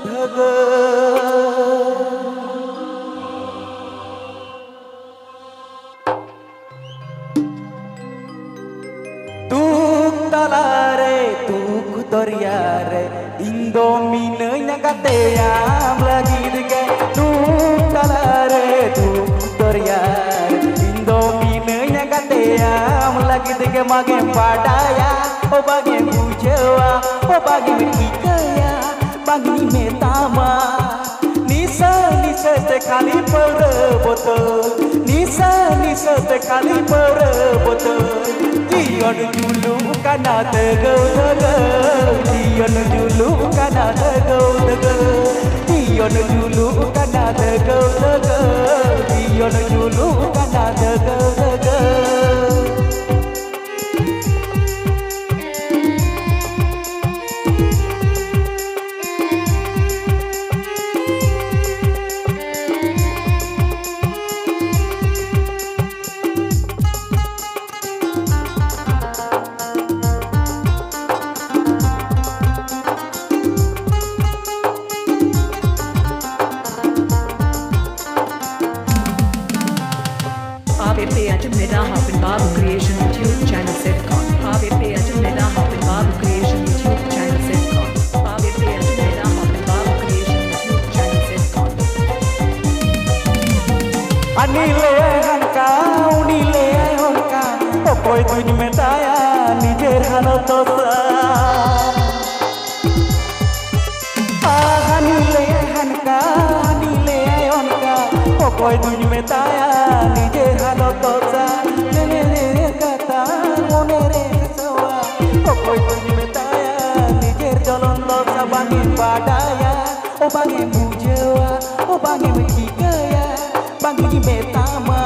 dhaga tuk talare tuk doriare indo minanya kateyam lagi dege tuk talare tuk doriare indo minanya kateyam lagi dege mage padaya o bage bujewa o bage mikaya bagi metama nisa nisa te khali par botol nisa nisa te khali par botol dion julu kana tego tego dion julu kana tego tego dion julu kana tego tego dion julu kana tego tego ABP Ajam Nida Hapin Babu Creation YouTube channel Setcon. ABP Ajam Nida Hapin Babu Creation YouTube channel Setcon. ABP Ajam Nida Hapin Babu Creation YouTube channel Setcon. Anile hanka unile honka opoi tuj metaya nijer hanotosa anile hanka anile honka opoi tuj metaya nijer hanotosa nene kata monere sawa opoi tuj metaya nijer jalon losa bangi padaya o bangi bujewa o bangi mikikaya bangi metama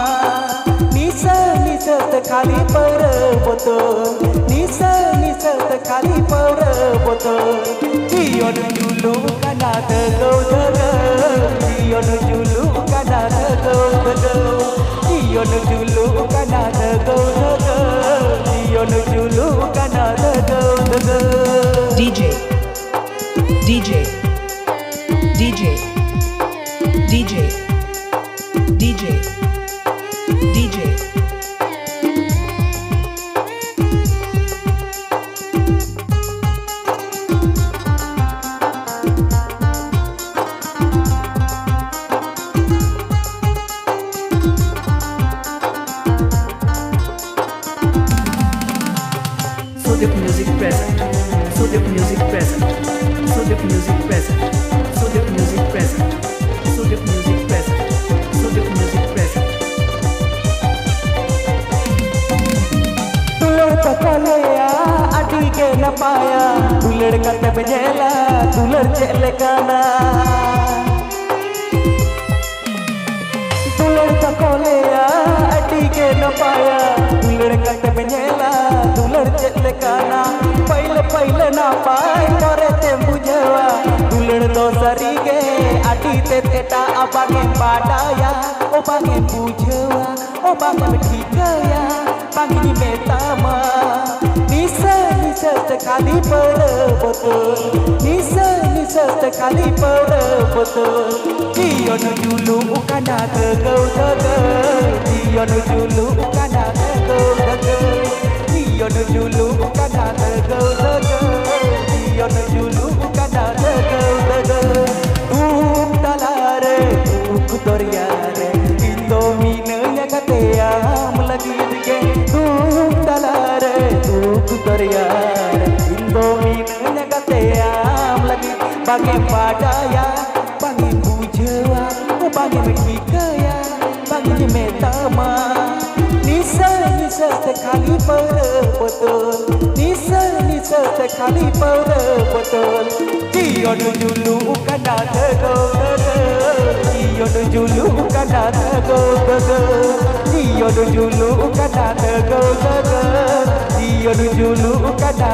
nisa nisa te khali par botol nisa nisa te khali par botol dion julu kana tego tego dion julu kana tego tego dion julu kana tego tego dion julu kana tego tego DJ DJ DJ DJ DJ DJ Sudip Music present. Sudip Music present. Sudip Music present. Sudip Music present. Sudip Music present. Sudip Music present. दुलड़ पकड़या अड़ी के न पाया दुलड़ कते बजेला दुलड़ चले काना दुलड़ पकड़या अड़ी के न पाया दुलड़ कते बजेला दुलड़ चले काना पहले पहले ना पाए करे ते बुझवा दुलड़ दो सरी के अड़ी ते तेटा अबागे पाटाया ओ बागे बुझवा ओ बागे ठीकया bangi metama nisa nisa te khali par botol nisa nisa te khali par botol dion julu kana tego tego dion julu kana tego tego dion julu kana tego tego dion julu kana tego tego tuk talare tuk doriare indo minanya kateyam lagi dike tuk talare tuk doriare indo minanya kateyam lagi bagi padaya bagi bujewa bagi mikikaya bagi metama nisa nisa te khali par botol nisa nisa te khali par botol dion julu kana tego tego dion julu kana tego tego dion julu kana tego tego dion julu kana